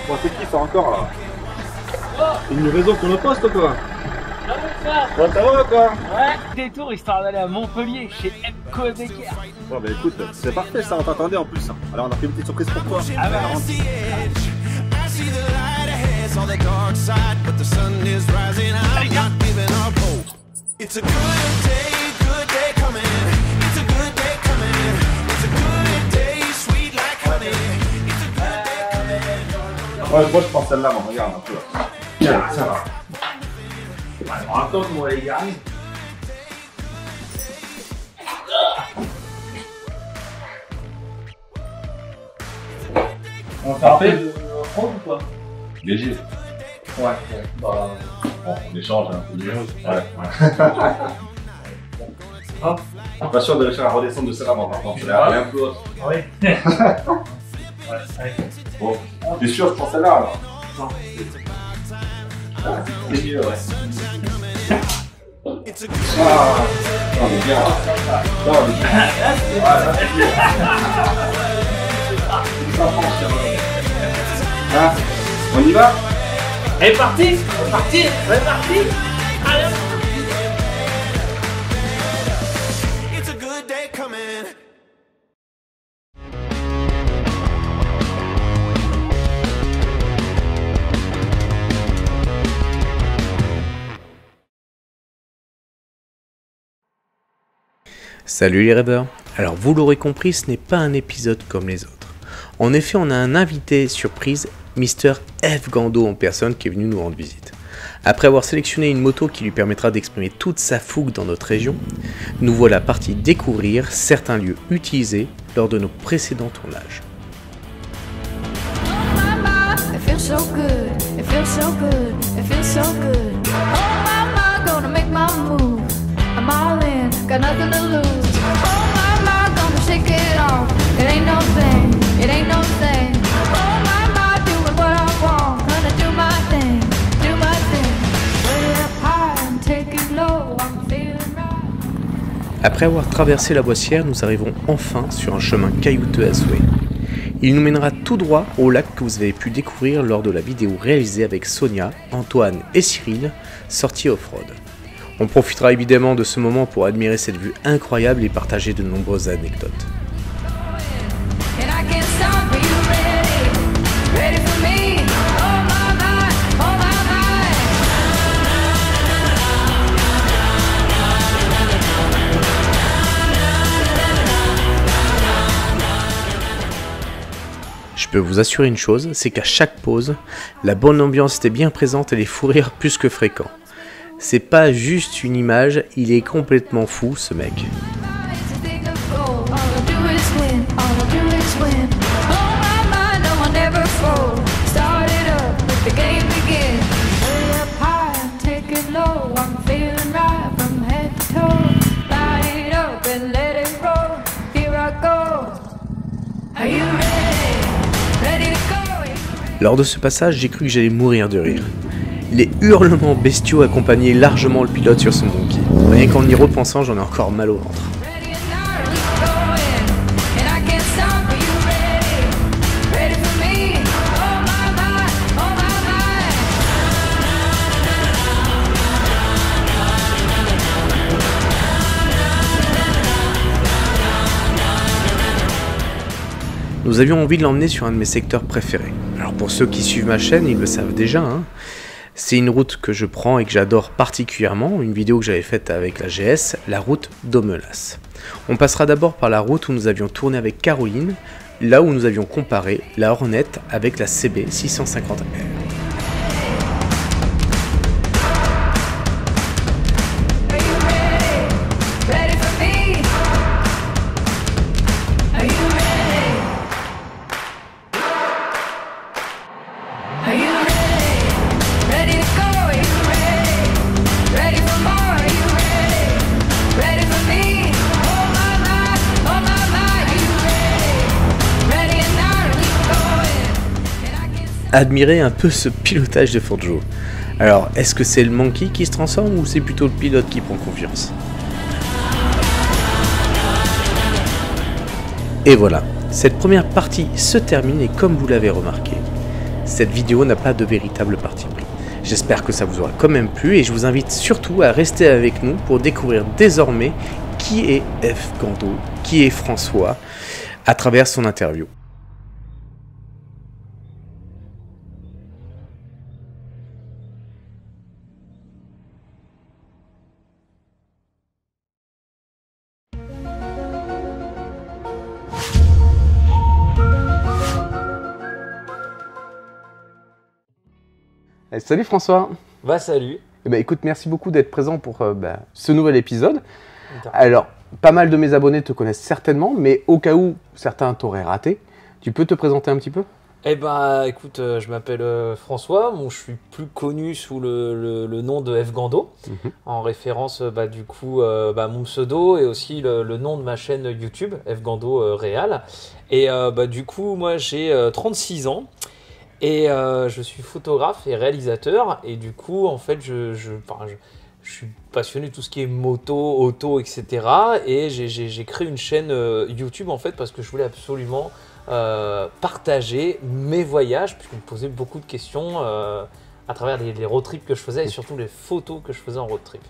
Bon, c'est qui ça encore là? Une livraison pour le poste quoi? Ouais, ça va quoi? Ouais, détour histoire d'aller à Montpellier chez Emco Becker. Bon bah écoute, c'est parfait ça, on t'attendait en plus. Alors on a fait une petite surprise pour toi. Ah bah, Ouais, moi je prends celle-là, bon, regarde un peu. Tiens, ça va. on attend comment les gars. On va faire un peu de fraude ou pas? Léger. Ouais, bah... Bon, on échange un peu mieux. Ouais. Ah. Pas sûr de réussir à redescendre de celle-là, par contre. C'est un peu haute. Ah oui. Ouais, allez. Bon, t'es sûr, je prends celle-là alors? Non. C'est mieux, ouais. Ah, non, mais bien. Non, mais bien. Ah, on y va? Elle est partie. Elle est partie. Elle est partie. Allez. Salut les rêveurs. Alors vous l'aurez compris, ce n'est pas un épisode comme les autres. En effet, on a un invité surprise, Mr. F. Gando en personne qui est venu nous rendre visite. Après avoir sélectionné une moto qui lui permettra d'exprimer toute sa fougue dans notre région, nous voilà partis découvrir certains lieux utilisés lors de nos précédents tournages. Got nothing to lose. Oh my, gonna shake it off. It ain't no thing, it ain't no thing. Oh my, doing what I want. Gonna do my thing, Put it up high and take it low. I'm feeling right. Après avoir traversé la Boissière, nous arrivons enfin sur un chemin caillouteux à souhait. Il nous mènera tout droit au lac que vous avez pu découvrir lors de la vidéo réalisée avec Sonia, Antoine et Cyril, sortie off-road. On profitera évidemment de ce moment pour admirer cette vue incroyable et partager de nombreuses anecdotes. Je peux vous assurer une chose, c'est qu'à chaque pause, la bonne ambiance était bien présente et les fous rires plus que fréquents. C'est pas juste une image, il est complètement fou ce mec. Lors de ce passage, j'ai cru que j'allais mourir de rire. Les hurlements bestiaux accompagnaient largement le pilote sur son monkey. Rien qu'en y repensant, j'en ai encore mal au ventre. Nous avions envie de l'emmener sur un de mes secteurs préférés. Alors pour ceux qui suivent ma chaîne, ils le savent déjà, hein. C'est une route que je prends et que j'adore particulièrement, une vidéo que j'avais faite avec la GS, la route d'Aumelas. On passera d'abord par la route où nous avions tourné avec Caroline, là où nous avions comparé la Hornet avec la CB 650R. Admirez un peu ce pilotage de Forjo. Alors, est-ce que c'est le monkey qui se transforme ou c'est plutôt le pilote qui prend confiance? Et voilà, cette première partie se termine et comme vous l'avez remarqué, cette vidéo n'a pas de véritable parti pris. J'espère que ça vous aura quand même plu et je vous invite surtout à rester avec nous pour découvrir désormais qui est F. Gando, qui est François, à travers son interview. Salut François. Bah salut. Eh ben, écoute, merci beaucoup d'être présent pour ce nouvel épisode. Alors, pas mal de mes abonnés te connaissent certainement, mais au cas où certains t'auraient raté, tu peux te présenter un petit peu ? Eh ben écoute, je m'appelle François, je suis plus connu sous le nom de F. Gando, en référence du coup mon pseudo et aussi le nom de ma chaîne YouTube, F. Gando Réal. Et du coup, moi j'ai 36 ans. Et je suis photographe et réalisateur et du coup en fait je suis passionné de tout ce qui est moto, auto, etc. Et j'ai créé une chaîne YouTube en fait parce que je voulais absolument partager mes voyages puisqu'on me posait beaucoup de questions à travers les road trips que je faisais et surtout les photos que je faisais en road trip.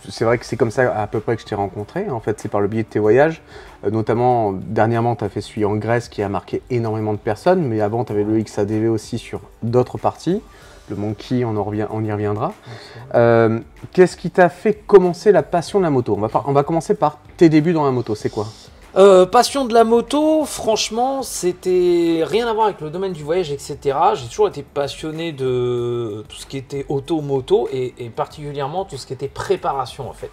C'est vrai que c'est comme ça à peu près que je t'ai rencontré. En fait, c'est par le biais de tes voyages. Notamment, dernièrement, tu as fait celui en Grèce qui a marqué énormément de personnes. Mais avant, tu avais le XADV aussi sur d'autres parties. Le Monkey, on y reviendra. Qu'est-ce qui t'a fait commencer la passion de la moto ? On va commencer par tes débuts dans la moto. C'est quoi ? Passion de la moto, franchement, c'était rien à voir avec le domaine du voyage, etc. J'ai toujours été passionné de tout ce qui était auto-moto et particulièrement tout ce qui était préparation en fait.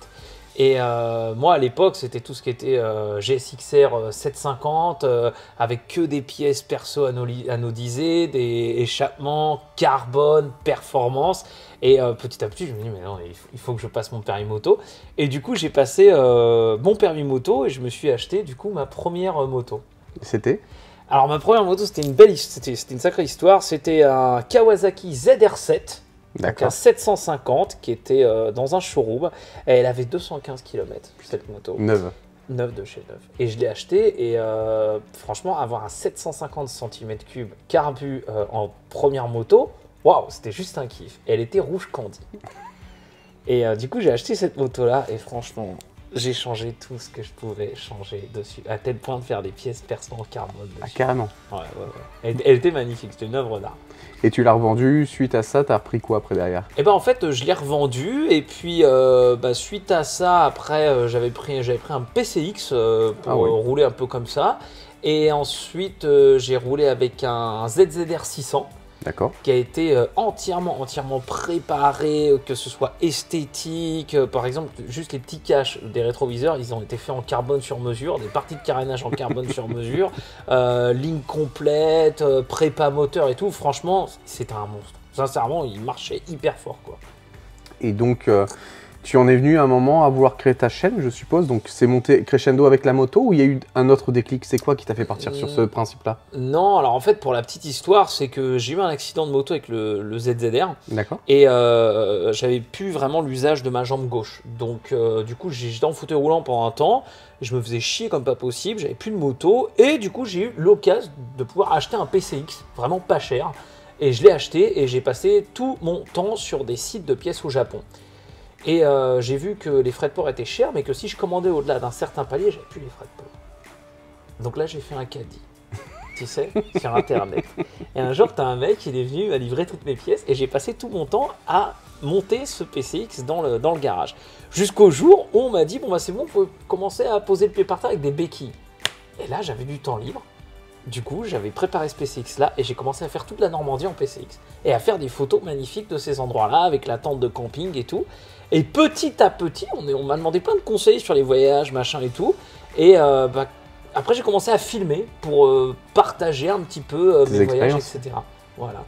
Et moi à l'époque c'était tout ce qui était GSXR 750 avec que des pièces perso anodisées, des échappements, carbone, performance. Et petit à petit je me dis mais non il faut que je passe mon permis moto. Et du coup j'ai passé mon permis moto et je me suis acheté du coup ma première moto. C'était ? Alors ma première moto c'était une sacrée histoire. C'était un Kawasaki ZR7. Donc un 750 qui était dans un showroom et elle avait 215 km cette moto. Neuve de chez Neuve. Et je l'ai acheté et franchement avoir un 750 cm3 carbu en première moto, waouh, c'était juste un kiff. Et elle était rouge candy. Et du coup j'ai acheté cette moto là et franchement j'ai changé tout ce que je pouvais changer dessus à tel point de faire des pièces perso en carbone dessus. Ah carrément. Ouais. Elle était magnifique, c'était une œuvre d'art. Et tu l'as revendu, suite à ça, t'as repris quoi après derrière ? Et ben en fait, je l'ai revendu et puis suite à ça, après j'avais pris un PCX pour rouler un peu comme ça. Et ensuite, j'ai roulé avec un ZZR 600. D'accord. Qui a été entièrement préparé, que ce soit esthétique. Par exemple, juste les petits caches des rétroviseurs, ils ont été faits en carbone sur mesure, des parties de carénage en carbone sur mesure, ligne complète, prépa moteur et tout. Franchement, c'était un monstre. Sincèrement, il marchait hyper fort, quoi. Et donc, tu en es venu à un moment à vouloir créer ta chaîne, je suppose. Donc, c'est monté crescendo avec la moto ou il y a eu un autre déclic ? C'est quoi qui t'a fait partir sur ce principe-là ? Non, alors en fait, pour la petite histoire, c'est que j'ai eu un accident de moto avec le ZZR. D'accord. Et j'avais plus vraiment l'usage de ma jambe gauche. Donc, du coup, j'étais en fauteuil roulant pendant un temps. Je me faisais chier comme pas possible. J'avais plus de moto. Et du coup, j'ai eu l'occasion de pouvoir acheter un PCX, vraiment pas cher. Et je l'ai acheté et j'ai passé tout mon temps sur des sites de pièces au Japon. Et j'ai vu que les frais de port étaient chers, mais que si je commandais au-delà d'un certain palier, j'avais plus les frais de port. Donc là, j'ai fait un caddie, tu sais, sur Internet. Et un jour, tu as un mec, il est venu à livrer toutes mes pièces, et j'ai passé tout mon temps à monter ce PCX dans le garage. Jusqu'au jour où on m'a dit, bon bah c'est bon, il faut commencer à poser le pied par terre avec des béquilles. Et là, j'avais du temps libre. Du coup, j'avais préparé ce PCX-là et j'ai commencé à faire toute la Normandie en PCX. Et à faire des photos magnifiques de ces endroits-là, avec la tente de camping et tout. Et petit à petit, on m'a demandé plein de conseils sur les voyages, machin et tout. Et après, j'ai commencé à filmer pour partager un petit peu mes voyages, etc. Voilà.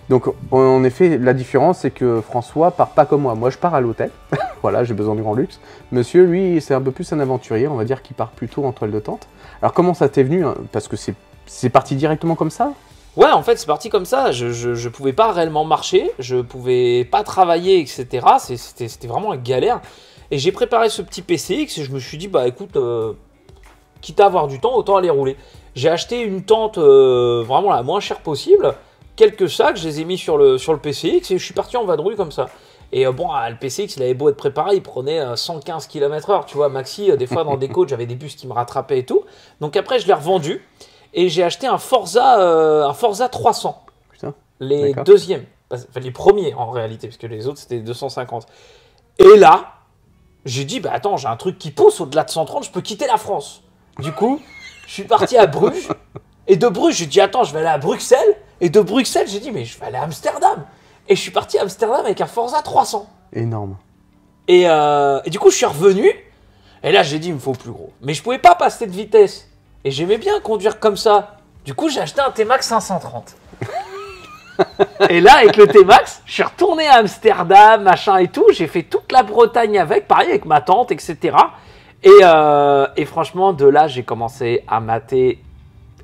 Donc, en effet, la différence, c'est que François part pas comme moi. Moi, je pars à l'hôtel. Voilà, j'ai besoin du grand luxe. Monsieur, lui, c'est un peu plus un aventurier. On va dire qu'il part plutôt en toile de tente. Alors, comment ça t'est venu, hein ? Parce que c'est parti directement comme ça ? Ouais, en fait, c'est parti comme ça. Je pouvais pas réellement marcher, je pouvais pas travailler, etc. C'était vraiment une galère. Et j'ai préparé ce petit PCX et je me suis dit, bah écoute, quitte à avoir du temps, autant aller rouler. J'ai acheté une tente vraiment la moins chère possible, quelques sacs, je les ai mis sur le PCX et je suis parti en vadrouille comme ça. Et bon, le PCX, il avait beau être préparé, il prenait 115 km/h, tu vois, maxi. Des fois, dans des côtes, j'avais des bus qui me rattrapaient et tout. Donc après, je l'ai revendu et j'ai acheté un Forza 300. Putain. Les D'accord. deuxièmes, enfin les premiers en réalité, parce que les autres, c'était 250. Et là, j'ai dit, bah attends, j'ai un truc qui pousse au-delà de 130, je peux quitter la France. Du coup, je suis parti à Bruges. Et de Bruges, j'ai dit, attends, je vais aller à Bruxelles. Et de Bruxelles, j'ai dit, mais je vais aller à Amsterdam. Et je suis parti à Amsterdam avec un Forza 300. Énorme. Et du coup, je suis revenu. Et là, j'ai dit, il me faut plus gros. Mais je pouvais pas passer de vitesse. Et j'aimais bien conduire comme ça. Du coup, j'ai acheté un T-Max 530. Et là, avec le T-Max, je suis retourné à Amsterdam, machin et tout. J'ai fait toute la Bretagne avec, pareil, avec ma tante, etc. Et franchement, de là, j'ai commencé à mater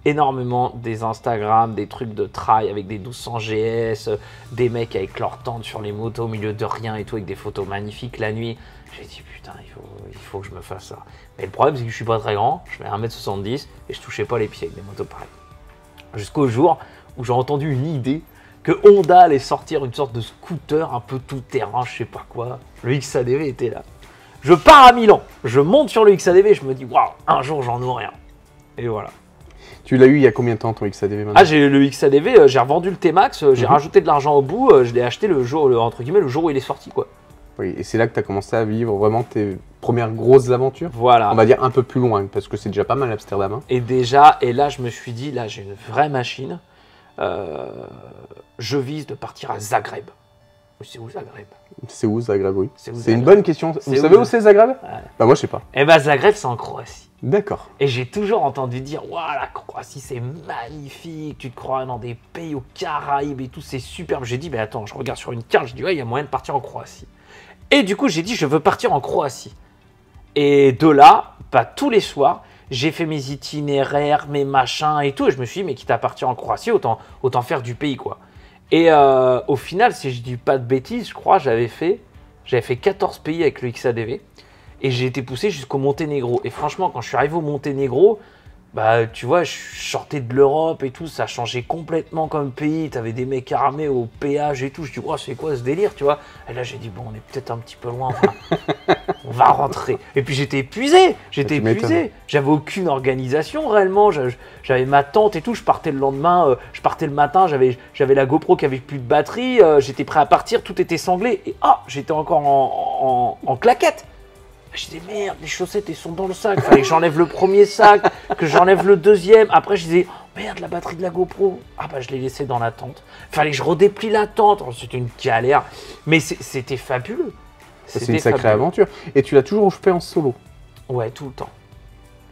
énormément des Instagram, des trucs de trail avec des 1200 GS, des mecs avec leur tente sur les motos au milieu de rien et tout, avec des photos magnifiques la nuit. J'ai dit putain, il faut que je me fasse ça. Mais le problème, c'est que je suis pas très grand, je fais 1m70 et je touchais pas les pieds avec des motos pareilles. Jusqu'au jour où j'ai entendu une idée que Honda allait sortir une sorte de scooter un peu tout-terrain, je sais pas quoi. Le XADV était là. Je pars à Milan, je monte sur le XADV et je me dis waouh, un jour j'en aurai un. Et voilà. Tu l'as eu il y a combien de temps ton XADV maintenant? Ah, j'ai le XADV, j'ai revendu le T-Max, j'ai rajouté de l'argent au bout, je l'ai acheté le jour, entre guillemets, le jour où il est sorti, quoi. Oui, et c'est là que tu as commencé à vivre vraiment tes premières grosses aventures. Voilà. On va dire un peu plus loin, parce que c'est déjà pas mal Amsterdam. Hein. Et là, je me suis dit, là, j'ai une vraie machine. Je vise de partir à Zagreb. C'est où Zagreb? C'est où Zagreb, oui. C'est où, C'est une Zagreb? bonne question. Vous C'est savez où, où c'est Zagreb? Ouais. Bah moi je sais pas. Eh ben, Zagreb, c'est en Croatie. D'accord. Et j'ai toujours entendu dire, waouh, la Croatie, c'est magnifique, tu te crois dans des pays aux Caraïbes et tout, c'est superbe. J'ai dit, mais attends, je regarde sur une carte, je dis, ouais, il y a moyen de partir en Croatie. Et du coup, j'ai dit, je veux partir en Croatie. Et de là, bah, tous les soirs, j'ai fait mes itinéraires, mes machins et tout. Et je me suis dit, mais quitte à partir en Croatie, autant faire du pays, quoi. Et au final, si je dis pas de bêtises, je crois, j'avais fait 14 pays avec le XADV. Et j'ai été poussé jusqu'au Monténégro. Et franchement, quand je suis arrivé au Monténégro, bah, tu vois, je sortais de l'Europe et tout, ça changeait complètement comme pays. T'avais des mecs armés au péage et tout. Je dis, oh, c'est quoi ce délire, tu vois? Et là, j'ai dit, bon, on est peut-être un petit peu loin, on va rentrer. Et puis, j'étais épuisé. J'avais aucune organisation réellement. J'avais ma tente et tout. Je partais le lendemain, je partais le matin. J'avais la GoPro qui avait plus de batterie. J'étais prêt à partir, tout était sanglé. Et j'étais encore en claquette. Je disais merde, les chaussettes elles sont dans le sac, fallait que j'enlève le premier sac, que j'enlève le deuxième. Après je disais oh, merde, la batterie de la GoPro, ah bah je l'ai laissée dans la tente. Fallait que je redéplie la tente, c'était une galère, mais c'était fabuleux. C'est une sacrée aventure. Et tu l'as toujours fait en solo? Ouais, tout le temps.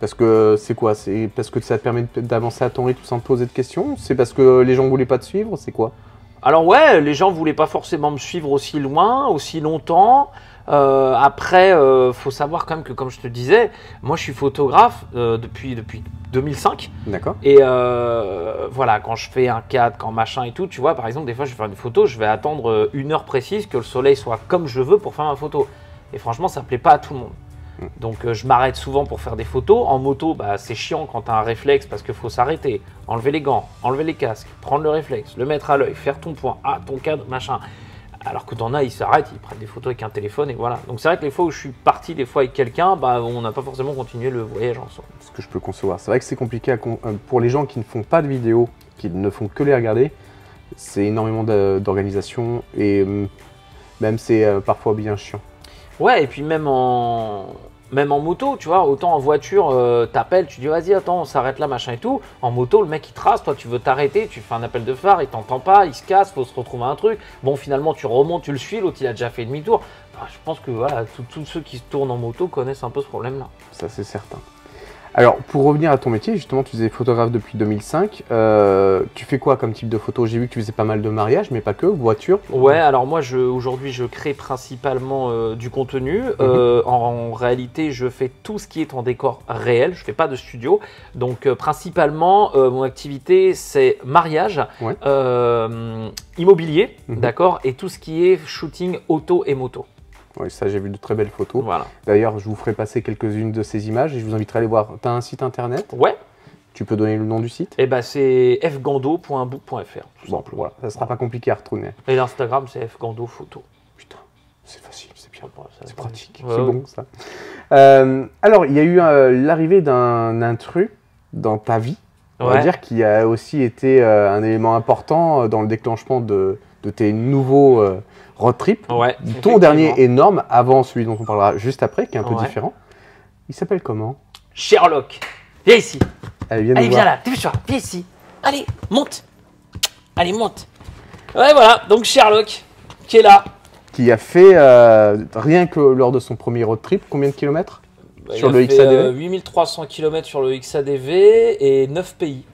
Parce que c'est quoi? C'est parce que ça te permet d'avancer à ton rythme sans te poser de questions? C'est parce que les gens voulaient pas te suivre? C'est quoi? Alors ouais, les gens voulaient pas forcément me suivre aussi loin, aussi longtemps. Après, faut savoir quand même que, comme je te disais, moi je suis photographe depuis 2005. D'accord. Et voilà, quand je fais un cadre, quand machin et tout, tu vois, par exemple, des fois je vais faire une photo, je vais attendre 1 heure précise que le soleil soit comme je veux pour faire ma photo. Et franchement, ça plaît pas à tout le monde. Donc je m'arrête souvent pour faire des photos. En moto, bah, c'est chiant quand tu as un réflexe parce qu'il faut s'arrêter, enlever les gants, enlever les casques, prendre le réflexe, le mettre à l'œil, faire ton point, ton cadre, machin. Alors que t'en as, ils s'arrêtent, ils prennent des photos avec un téléphone et voilà. Donc c'est vrai que les fois où je suis parti des fois avec quelqu'un, bah, on n'a pas forcément continué le voyage ensemble. Ce que je peux concevoir. C'est vrai que c'est compliqué pour les gens qui ne font pas de vidéos, qui ne font que les regarder. C'est énormément d'organisation et même c'est parfois bien chiant. Ouais, et puis même en moto, tu vois, autant en voiture, t'appelles, tu dis vas-y, attends, on s'arrête là, machin et tout. En moto, le mec il trace, toi tu veux t'arrêter, tu fais un appel de phare, il t'entend pas, il se casse, faut se retrouver un truc. Bon, finalement, tu remontes, tu le suis, l'autre il a déjà fait demi-tour. Enfin, je pense que voilà, tous ceux qui se tournent en moto connaissent un peu ce problème-là. Ça, c'est certain. Alors, pour revenir à ton métier, justement, tu faisais photographe depuis 2005. Tu fais quoi comme type de photo? J'ai vu que tu faisais pas mal de mariages, mais pas que, voitures. Ouais, alors moi, aujourd'hui, je crée principalement du contenu. En réalité, je fais tout ce qui est en décor réel. Je fais pas de studio. Donc, principalement, mon activité, c'est mariage, ouais. Immobilier, d'accord, et tout ce qui est shooting auto et moto. Oui, ça, j'ai vu de très belles photos. Voilà. D'ailleurs, je vous ferai passer quelques-unes de ces images et je vous inviterai à aller voir. Tu as un site internet? Ouais. Tu peux donner le nom du site? Et bah c'est fgando.book.fr. Bon, voilà, ça sera pas compliqué à retrouver. Et l'Instagram, c'est fgando photo. Putain, c'est facile, c'est bien. Voilà, ça, C'est pratique, Ouais, c'est ouais. bon ça. Alors, il y a eu l'arrivée d'un intrus dans ta vie, on va Ouais. dire, qui a aussi été un élément important dans le déclenchement de tes nouveaux road trips. Ouais. Ton effectivement. dernier énorme, avant celui dont on parlera juste après, qui est un peu Ouais. différent. Il s'appelle comment? Sherlock. Viens ici. Allez, viens nous Allez, viens voir. là. Dépêche-toi. Viens ici. Allez, monte. Allez, monte. Ouais, voilà. Donc Sherlock, qui est là. Qui a fait, rien que lors de son premier road trip, combien de kilomètres? Bah, Sur il le a fait, XADV 8300 km sur le XADV et 9 pays.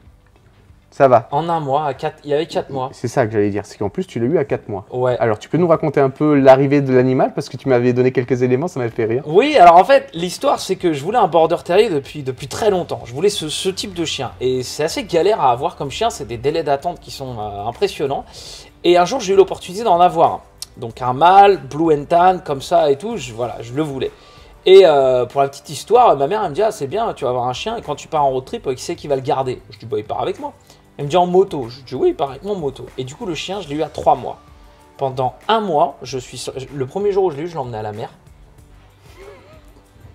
Ça va. En un mois, il y avait 4 mois. C'est ça que j'allais dire, c'est qu'en plus tu l'as eu à 4 mois. Ouais. Alors tu peux nous raconter un peu l'arrivée de l'animal, parce que tu m'avais donné quelques éléments, ça m'a fait rire. Oui, alors en fait, l'histoire, c'est que je voulais un border terrier depuis très longtemps. Je voulais ce type de chien. Et c'est assez galère à avoir comme chien, c'est des délais d'attente qui sont impressionnants. Et un jour, j'ai eu l'opportunité d'en avoir un. Donc un mâle, blue and tan, comme ça et tout, voilà, je le voulais. Et pour la petite histoire, ma mère, elle me dit, ah c'est bien, tu vas avoir un chien, et quand tu pars en road trip, qui c'est qui va le garder? Je dis, bah il part avec moi. Elle me dit, en moto. Je dis, oui, il part avec moi en moto. Et du coup, le chien, je l'ai eu à 3 mois. Pendant un mois, le premier jour où je l'ai eu, je l'ai emmené à la mer.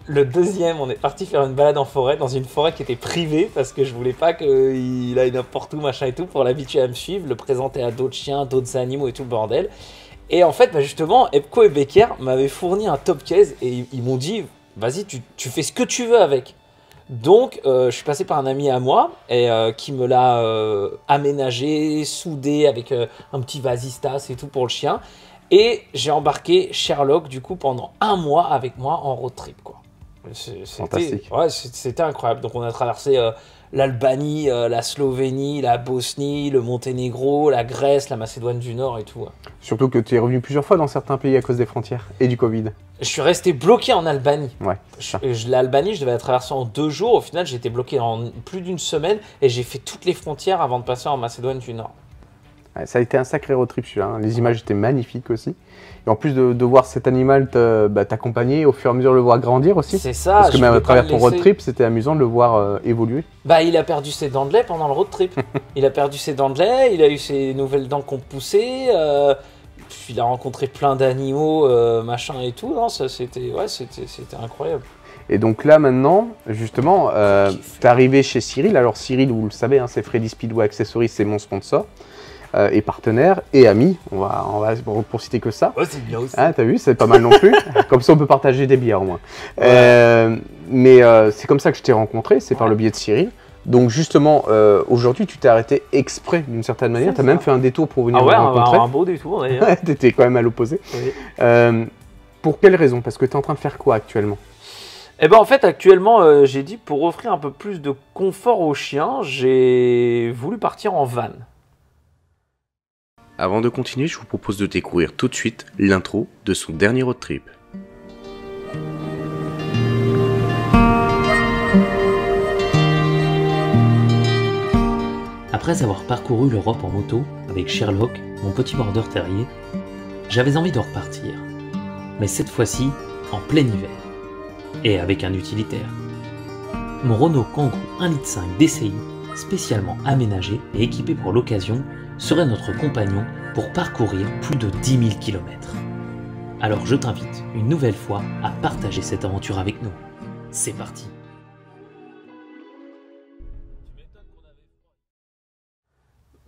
Le deuxième, on est parti faire une balade en forêt, dans une forêt qui était privée, parce que je voulais pas qu'il aille n'importe où, machin et tout, pour l'habituer à me suivre, le présenter à d'autres chiens, d'autres animaux et tout le bordel. Et en fait, bah justement, Epco et Becker m'avaient fourni un top case et ils m'ont dit, vas-y, tu fais ce que tu veux avec. Donc, je suis passé par un ami à moi et, qui me l'a aménagé, soudé avec un petit vasistas et tout pour le chien. Et j'ai embarqué Sherlock, du coup, pendant un mois avec moi en road trip, quoi. Fantastique. C'était incroyable. Donc, on a traversé l'Albanie, la Slovénie, la Bosnie, le Monténégro, la Grèce, la Macédoine du Nord et tout. Ouais. Surtout que tu es revenu plusieurs fois dans certains pays à cause des frontières et du Covid. Je suis resté bloqué en Albanie. Ouais, c'est ça. L'Albanie, je devais la traverser en 2 jours. Au final, j'ai été bloqué en plus d'une semaine et j'ai fait toutes les frontières avant de passer en Macédoine du Nord. Ouais, ça a été un sacré road trip celui-là, hein. Les images étaient magnifiques aussi. Et en plus de voir cet animal t'accompagner, au fur et à mesure le voir grandir aussi. C'est ça. Parce que je même voulais à pas travers le ton road laisser. trip, c'était amusant de le voir évoluer. Bah, il a perdu ses dents de lait pendant le road trip. Il a perdu ses dents de lait, il a eu ses nouvelles dents qu'on poussait. Il a rencontré plein d'animaux, machin et tout. Non, ça c'était incroyable. Et donc là maintenant, justement, t'es arrivé chez Cyril. Alors Cyril, vous le savez, hein, c'est Freddy Speedway Accessories, c'est mon sponsor. Et partenaire et ami, on va pour citer que ça. Ouais, c'est bien aussi. Ah, t'as vu, c'est pas mal non plus. Comme ça, on peut partager des bières au moins. Ouais. Mais c'est comme ça que je t'ai rencontré, c'est par le biais de Cyril. Donc justement, aujourd'hui, tu t'es arrêté exprès d'une certaine manière. T'as même fait un détour pour venir Ah me ouais, rencontrer. un beau détour d'ailleurs. Ouais, t'étais quand même à l'opposé. Oui. Pour quelle raison? Parce que t'es en train de faire quoi actuellement? Eh ben en fait actuellement j'ai dit pour offrir un peu plus de confort aux chiens, j'ai voulu partir en van. Avant de continuer, je vous propose de découvrir tout de suite l'intro de son dernier road trip. Après avoir parcouru l'Europe en moto avec Sherlock, mon petit border terrier, j'avais envie de repartir. Mais cette fois-ci, en plein hiver. Et avec un utilitaire. Mon Renault Kangoo 1,5 litre DCI, spécialement aménagé et équipé pour l'occasion, serait notre compagnon pour parcourir plus de 10 000 km. Alors je t'invite une nouvelle fois à partager cette aventure avec nous. C'est parti!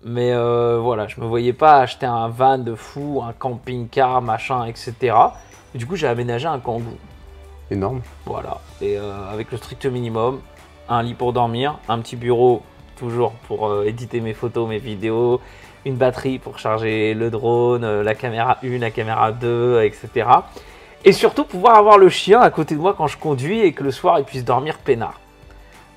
Mais voilà, je me voyais pas acheter un van de fou, un camping-car, machin, etc. Et du coup, j'ai aménagé un Kangoo. Énorme. Voilà. Et avec le strict minimum, un lit pour dormir, un petit bureau, toujours pour éditer mes photos, mes vidéos, une batterie pour charger le drone, la caméra 1, la caméra 2, etc. Et surtout, pouvoir avoir le chien à côté de moi quand je conduis et que le soir, il puisse dormir peinard.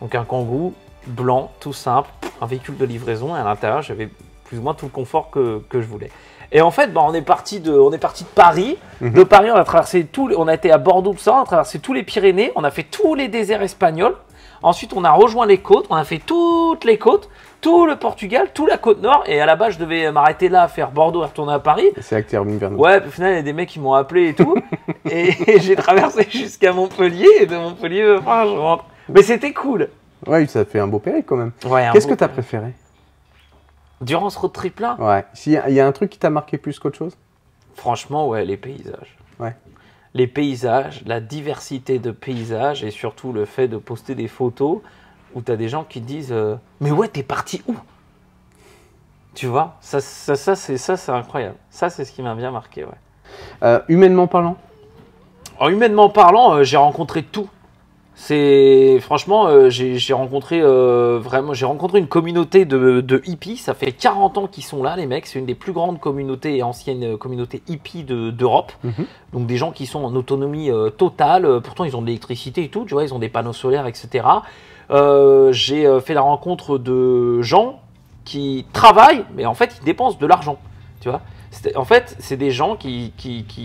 Donc un Kangoo blanc, tout simple, un véhicule de livraison, et à l'intérieur, j'avais plus ou moins tout le confort que je voulais. Et en fait, bah, on est parti de Paris. De Paris, on a traversé on a été à Bordeaux, tout ça, on a traversé tous les Pyrénées, on a fait tous les déserts espagnols. Ensuite, on a rejoint les côtes, on a fait toutes les côtes, tout le Portugal, toute la côte nord. Et à la base, je devais m'arrêter là, faire Bordeaux et retourner à Paris. C'est là que t'es revenu vers nous. Ouais, au final, il y a des mecs qui m'ont appelé et tout. et j'ai traversé jusqu'à Montpellier. Et de Montpellier, enfin, je rentre. Mais c'était cool. Ouais, ça fait un beau périple quand même. Ouais, Qu'est-ce que t'as préféré? Durant ce road trip là? Ouais. Il y a un truc qui t'a marqué plus qu'autre chose? Franchement, ouais, les paysages. Ouais. Les paysages, la diversité de paysages et surtout le fait de poster des photos où tu as des gens qui te disent mais ouais, t'es parti où? Tu vois, ça c'est incroyable. Ça, c'est ce qui m'a bien marqué, ouais. Humainement parlant? Alors, humainement parlant, j'ai rencontré tout. Franchement, j'ai rencontré une communauté de hippies. Ça fait 40 ans qu'ils sont là, les mecs. C'est une des plus grandes communautés et anciennes communautés hippies d'Europe. Donc des gens qui sont en autonomie totale. Pourtant, ils ont de l'électricité et tout. Tu vois, ils ont des panneaux solaires, etc. J'ai fait la rencontre de gens qui travaillent, mais en fait, ils dépensent de l'argent. Tu vois. En fait, c'est des gens qui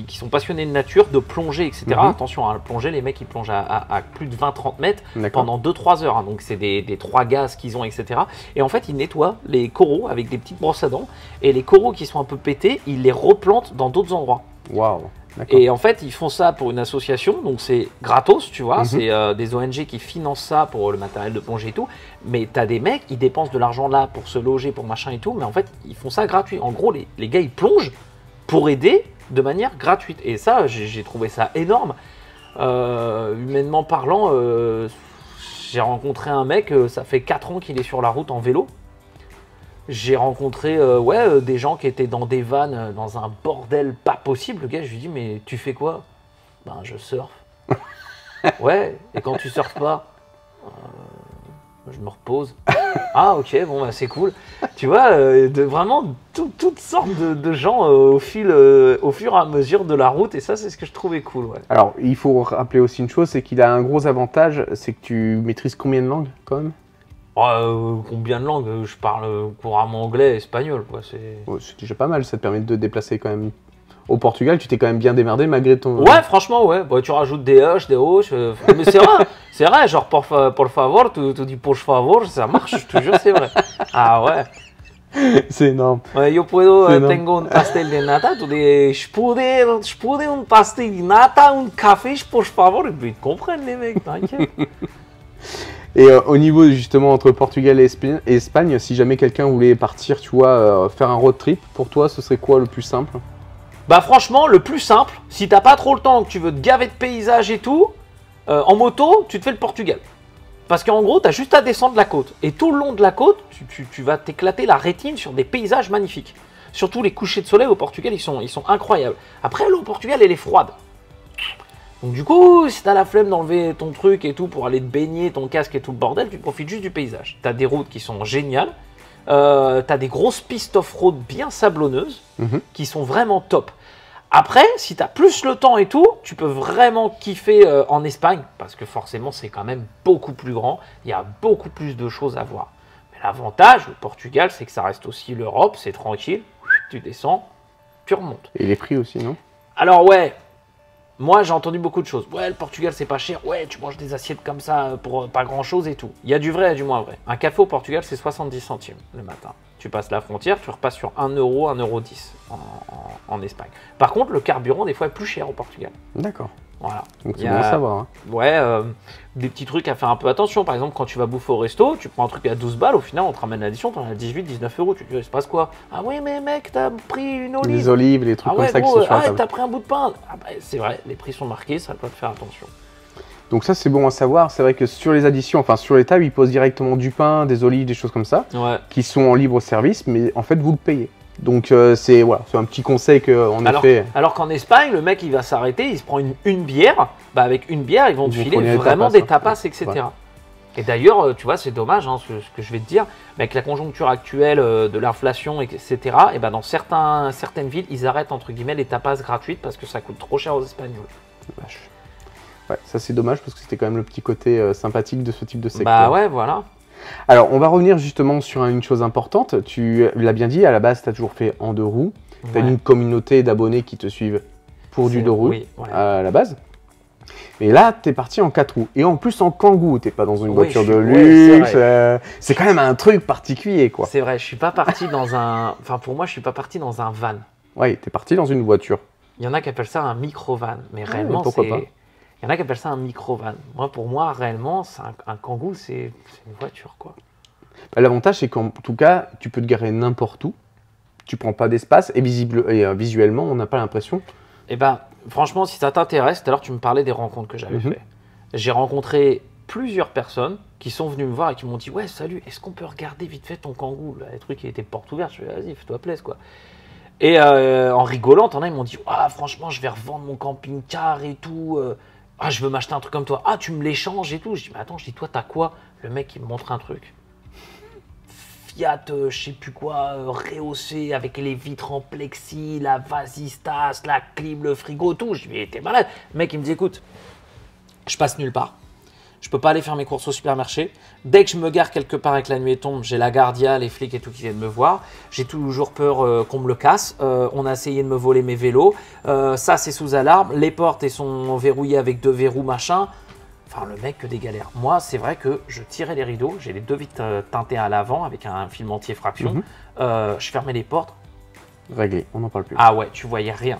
sont passionnés de nature, de plongée, etc. Attention, hein, plonger, les mecs, ils plongent à plus de 20-30 mètres pendant 2-3 heures. Hein, donc, c'est des 3 gaz qu'ils ont, etc. Et en fait, ils nettoient les coraux avec des petites brosses à dents. Et les coraux qui sont un peu pétés, ils les replantent dans d'autres endroits. Waouh. Et en fait, ils font ça pour une association, donc c'est gratos, tu vois, c'est des ONG qui financent ça pour le matériel de plongée et tout. Mais t'as des mecs, ils dépensent de l'argent là pour se loger, pour machin et tout, mais en fait, ils font ça gratuit. En gros, les gars, ils plongent pour aider de manière gratuite. Et ça, j'ai trouvé ça énorme. Humainement parlant, j'ai rencontré un mec, ça fait 4 ans qu'il est sur la route en vélo. J'ai rencontré des gens qui étaient dans des vannes, dans un bordel pas possible. Le gars, je lui dis, mais tu fais quoi? Ben, je surfe. Ouais, et quand tu surfes pas, je me repose. Ah, ok, bon, bah, c'est cool. Tu vois, vraiment toutes sortes de gens au fur et à mesure de la route, et ça, c'est ce que je trouvais cool. Ouais. Alors, il faut rappeler aussi une chose, c'est qu'il a un gros avantage, c'est que tu maîtrises combien de langues quand même? Combien de langues? Je parle couramment anglais et espagnol. Quoi. C'est déjà pas mal, ça te permet de te déplacer quand même. Au Portugal, tu t'es quand même bien démerdé malgré ton... Ouais, franchement, ouais. Bah, tu rajoutes des H, des O. Mais c'est vrai, genre por favor, tu dis por favor, ça marche, je te jure, c'est vrai. Ah ouais. C'est énorme. Yo puedo, tengo un pastel de nata, tu dis, je pude un pastel de nata, un café, por favor. Et puis ils te comprennent, les mecs, t'inquiète. Et au niveau justement entre Portugal et Espagne, si jamais quelqu'un voulait partir, tu vois, faire un road trip, pour toi, ce serait quoi le plus simple? Bah franchement, le plus simple, si t'as pas trop le temps, que tu veux te gaver de paysages et tout, en moto, tu te fais le Portugal. Parce qu'en gros, t'as juste à descendre la côte. Et tout le long de la côte, tu vas t'éclater la rétine sur des paysages magnifiques. Surtout les couchers de soleil au Portugal, ils sont incroyables. Après, l'eau au Portugal, elle est froide. Donc du coup, si t'as la flemme d'enlever ton truc et tout pour aller te baigner, ton casque et tout le bordel, tu profites juste du paysage. T'as des routes qui sont géniales, t'as des grosses pistes off-road bien sablonneuses qui sont vraiment top. Après, si t'as plus le temps et tout, tu peux vraiment kiffer en Espagne, parce que forcément c'est quand même beaucoup plus grand, il y a beaucoup plus de choses à voir. Mais l'avantage, le Portugal, c'est que ça reste aussi l'Europe, c'est tranquille, tu descends, tu remontes. Et les prix aussi, non? Alors ouais. Moi, j'ai entendu beaucoup de choses. Ouais, le Portugal, c'est pas cher. Ouais, tu manges des assiettes comme ça pour pas grand-chose et tout. Il y a du vrai et du moins vrai. Un café au Portugal, c'est 70 centimes le matin. Tu passes la frontière, tu repasses sur 1 euro, 1,10 € en Espagne. Par contre, le carburant, des fois, est plus cher au Portugal. D'accord. Voilà. Donc c'est bon à savoir. Hein. Ouais, des petits trucs à faire un peu attention. Par exemple, quand tu vas bouffer au resto, tu prends un truc à 12 balles, au final, on te ramène l'addition, t'en as 18, 19 €. Tu te dis, il se passe quoi? Ah oui, mais mec, t'as pris une olive. Les olives, les trucs ah comme ouais, ça gros, qui sont sur la table. t'as pris un bout de pain. Ah bah, c'est vrai, les prix sont marqués, ça doit te faire attention. Donc ça, c'est bon à savoir. C'est vrai que sur les additions, enfin sur les tables, ils posent directement du pain, des olives, des choses comme ça, qui sont en libre service, mais en fait, vous le payez. Donc c'est un petit conseil qu'on a fait. Alors qu'en Espagne, le mec il va s'arrêter, il se prend une bière, bah avec une bière ils vont te filer vraiment des tapas, etc. Ouais. Et d'ailleurs, tu vois, c'est dommage hein, ce que je vais te dire, mais avec la conjoncture actuelle de l'inflation, etc., et ben dans certaines villes, ils arrêtent entre guillemets les tapas gratuites parce que ça coûte trop cher aux Espagnols. Vache. Ouais, ça c'est dommage parce que c'était quand même le petit côté sympathique de ce type de secteur. Bah ouais, voilà. Alors, on va revenir justement sur une chose importante. Tu l'as bien dit, à la base, tu as toujours fait en 2 roues. Tu as Ouais. une communauté d'abonnés qui te suivent pour du C'est- 2 roues oui, ouais. à la base. Et là, tu es parti en 4 roues. Et en plus en Kangoo, tu pas dans une Oui, voiture je de suis- ouais, c'est luxe. C'est quand même un truc particulier, quoi. C'est vrai, je suis pas parti dans un. Enfin, pour moi, je suis pas parti dans un van. Ouais, tu es parti dans une voiture. Il y en a qui appellent ça un micro-van, mais réellement, pourquoi c'est. pas. Il y en a qui appellent ça un micro-van. Pour moi, réellement, c'est un Kangoo, c'est une voiture, quoi. Bah, l'avantage, c'est qu'en tout cas, tu peux te garer n'importe où. Tu prends pas d'espace et, visuellement, on n'a pas l'impression. Eh ben, franchement, si ça t'intéresse, tout à l'heure, tu me parlais des rencontres que j'avais Mhm. fait. J'ai rencontré plusieurs personnes qui sont venues me voir et qui m'ont dit « Ouais, salut, est-ce qu'on peut regarder vite fait ton Kangoo ?» Là, les trucs, il était porte ouverte. Je fais « Vas-y, fais-toi plaisir, quoi. » Et en rigolant, t'en as, ils m'ont dit « Ah, franchement, je vais revendre mon camping-car et tout. Ah, je veux m'acheter un truc comme toi. Ah, tu me l'échanges et tout. » Je dis « Mais attends, je dis, toi, t'as quoi ?» Le mec, il me montre un truc. Fiat, je sais plus quoi, rehaussé avec les vitres en plexi, la vasistas, la clim, le frigo, tout. Je dis, mais t'es malade. Le mec, il me dit, écoute, je passe nulle part. Je peux pas aller faire mes courses au supermarché. Dès que je me gare quelque part et que la nuit tombe, j'ai la Guardia, les flics et tout qui viennent me voir. J'ai toujours peur qu'on me le casse. On a essayé de me voler mes vélos. Ça, c'est sous alarme. Les portes, elles sont verrouillées avec 2 verrous, machin. Enfin, le mec, que des galères. Moi, c'est vrai que je tirais les rideaux. J'ai les 2 vitres teintées à l'avant avec un film anti-effraction. Mhm. Je fermais les portes. Réglé, on n'en parle plus. Ah ouais, tu voyais rien.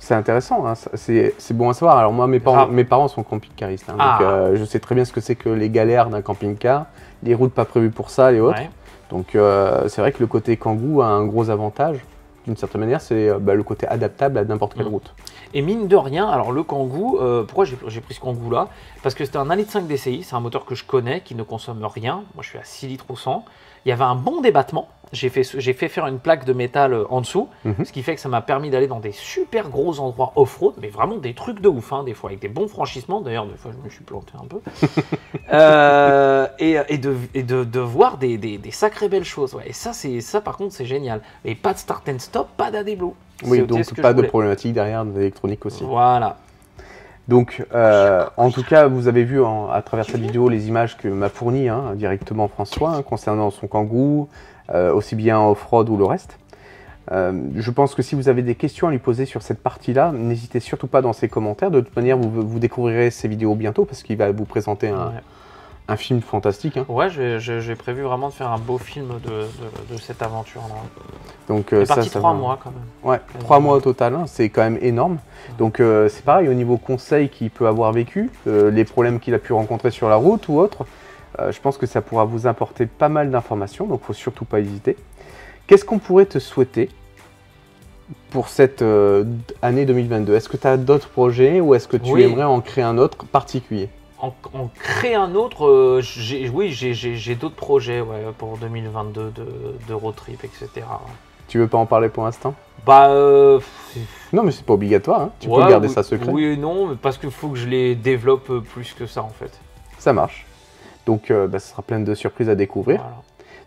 C'est intéressant, hein, c'est bon à savoir. Alors moi, mes Grave. parents sont camping-caristes, hein, Ah. donc je sais très bien ce que c'est que les galères d'un camping-car, les routes pas prévues pour ça et autres. Ouais. Donc c'est vrai que le côté Kangoo a un gros avantage, d'une certaine manière, c'est le côté adaptable à n'importe quelle Mm. route. Et mine de rien, alors le Kangoo, pourquoi j'ai pris ce Kangoo là? Parce que c'était un 1,5 litre DCI, c'est un moteur que je connais, qui ne consomme rien. Moi je suis à 6 litres au 100. Il y avait un bon débattement. J'ai fait faire une plaque de métal en dessous, Mhm. ce qui fait que ça m'a permis d'aller dans des super gros endroits off-road, mais vraiment des trucs de ouf, hein, des fois avec des bons franchissements. D'ailleurs, des fois je me suis planté un peu. Et de voir des sacrées belles choses. Ouais. Et ça par contre c'est génial. Et pas de start and stop, pas d'AD Blue. Oui, C'était donc ce que pas je de voulais. problématique derrière de l'électronique aussi. Voilà. Donc, en tout cas, vous avez vu à travers cette vidéo les images que m'a fournies directement François concernant son Kangoo, aussi bien off-road ou le reste. Je pense que si vous avez des questions à lui poser sur cette partie-là, n'hésitez surtout pas dans ses commentaires. De toute manière, vous découvrirez ces vidéos bientôt parce qu'il va vous présenter un film fantastique. Hein. Ouais, j'ai prévu vraiment de faire un beau film de cette aventure-là. Donc, C'est ça, parti ça 3 va. mois quand même. Ouais, 3 mois au total, hein, c'est quand même énorme. Donc c'est pareil au niveau conseils qu'il peut avoir vécu, les problèmes qu'il a pu rencontrer sur la route ou autre. Je pense que ça pourra vous apporter pas mal d'informations, donc il ne faut surtout pas hésiter. Qu'est-ce qu'on pourrait te souhaiter pour cette année 2022? Est-ce que tu as d'autres projets ou est-ce que tu Oui. aimerais en créer un autre particulier? En créer un autre, j'ai d'autres projets ouais, pour 2022 de road trip, etc. ouais. Tu veux pas en parler pour l'instant? Bah, Non, mais c'est pas obligatoire, hein. Tu ouais, peux garder oui, ça secret. Oui et non, mais parce qu'il faut que je les développe plus que ça en fait. Ça marche. Donc ce sera plein de surprises à découvrir. Voilà.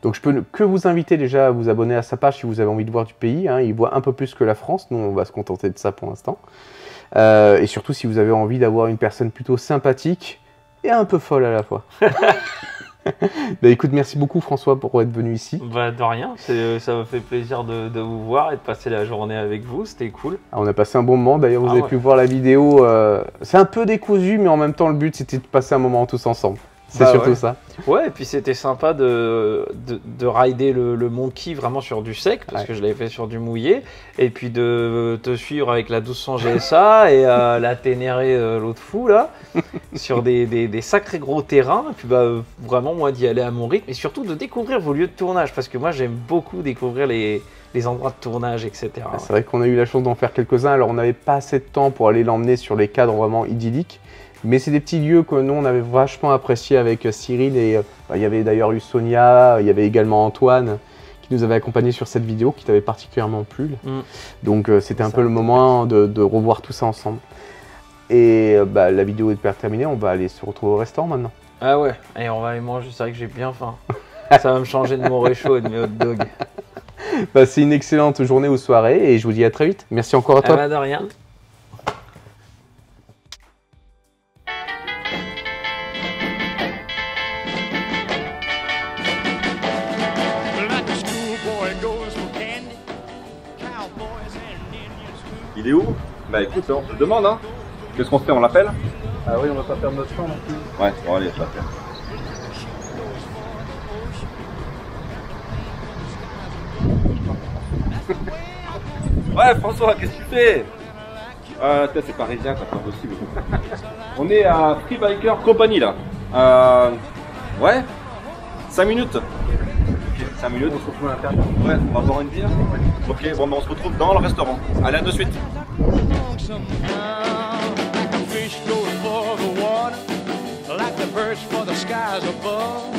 Donc je peux que vous inviter déjà à vous abonner à sa page si vous avez envie de voir du pays. Hein. Il voit un peu plus que la France. Nous, on va se contenter de ça pour l'instant. Et surtout si vous avez envie d'avoir une personne plutôt sympathique et un peu folle à la fois. Bah, écoute, merci beaucoup François pour être venu ici. Bah, de rien, ça me fait plaisir de vous voir et de passer la journée avec vous, c'était cool. Ah, on a passé un bon moment. D'ailleurs, vous Ah avez ouais. pu voir la vidéo. C'est un peu décousu, mais en même temps, le but c'était de passer un moment tous ensemble. C'est Bah surtout ouais. ça. Ouais, et puis c'était sympa de rider le Monkey vraiment sur du sec, parce Ouais. que je l'avais fait sur du mouillé, et puis de te suivre avec la 1200 GSA et la Ténéré, l'autre fou là, sur des sacrés gros terrains, et puis bah, vraiment moi d'y aller à mon rythme, et surtout de découvrir vos lieux de tournage, parce que moi j'aime beaucoup découvrir les endroits de tournage, etc. Ah, c'est vrai qu'on a eu la chance d'en faire quelques-uns. Alors, on n'avait pas assez de temps pour aller l'emmener sur les cadres vraiment idylliques. Mais c'est des petits lieux que nous, on avait vachement appréciés avec Cyril. Et il y avait d'ailleurs eu Sonia, il y avait également Antoine qui nous avait accompagnés sur cette vidéo, qui t'avait particulièrement plu. Mm. Donc, c'était un Ça, peu le moment de revoir tout ça ensemble. Et la vidéo est terminée. On va aller se retrouver au restaurant maintenant. Ah ouais, et on va aller manger, c'est vrai que j'ai bien faim. Ça va me changer de mon réchaud et de mes hot dogs. C'est une excellente journée ou soirée. Et je vous dis à très vite. Merci encore à Ah toi. bah de rien. Like a schoolboy goes for candy, Il est où? Bah écoute, on te le demande, hein. Qu'est-ce qu'on fait? On l'appelle? Ah oui, on va pas perdre notre temps non plus. Ouais, bon allez, je l'appelle. Ouais, François, qu'est-ce que tu fais? C'est parisien, c'est pas possible. On est à Free Biker Company là. Ouais, 5 minutes. Ok, 5 minutes. On se retrouve à l'intérieur. Ouais, on va boire une bière. Ok, bon, ben on se retrouve dans le restaurant. Allez, à de suite. Like a fish goes for the water, like the birds for the skies above.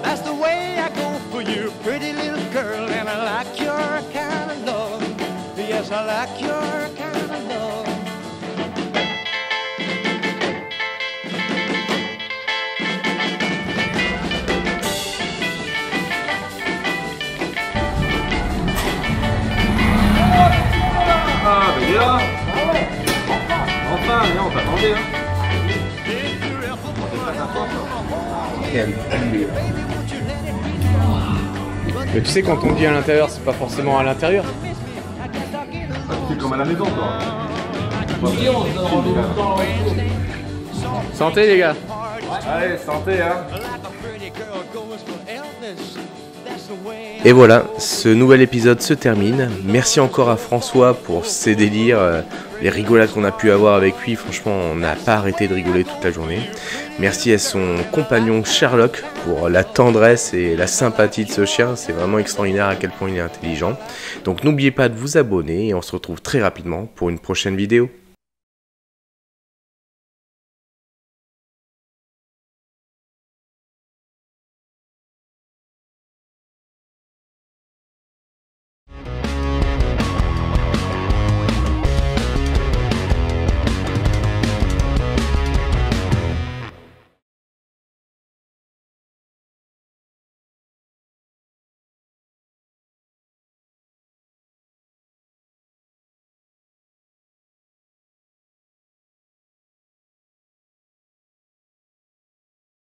That's the way I go for you, pretty little girl, and I like your kind of love. Yes, I like your kind of love. Ah, ben il est là. Enfin, viens, on t'attendait, hein. Mais tu sais, quand on dit à l'intérieur, c'est pas forcément à l'intérieur. C'est comme à la maison, toi. Santé les gars. Allez, santé, hein. Et voilà, ce nouvel épisode se termine. Merci encore à François pour ses délires, les rigolades qu'on a pu avoir avec lui. Franchement, on n'a pas arrêté de rigoler toute la journée. Merci à son compagnon Sherlock pour la tendresse et la sympathie de ce chien. C'est vraiment extraordinaire à quel point il est intelligent. Donc n'oubliez pas de vous abonner et on se retrouve très rapidement pour une prochaine vidéo.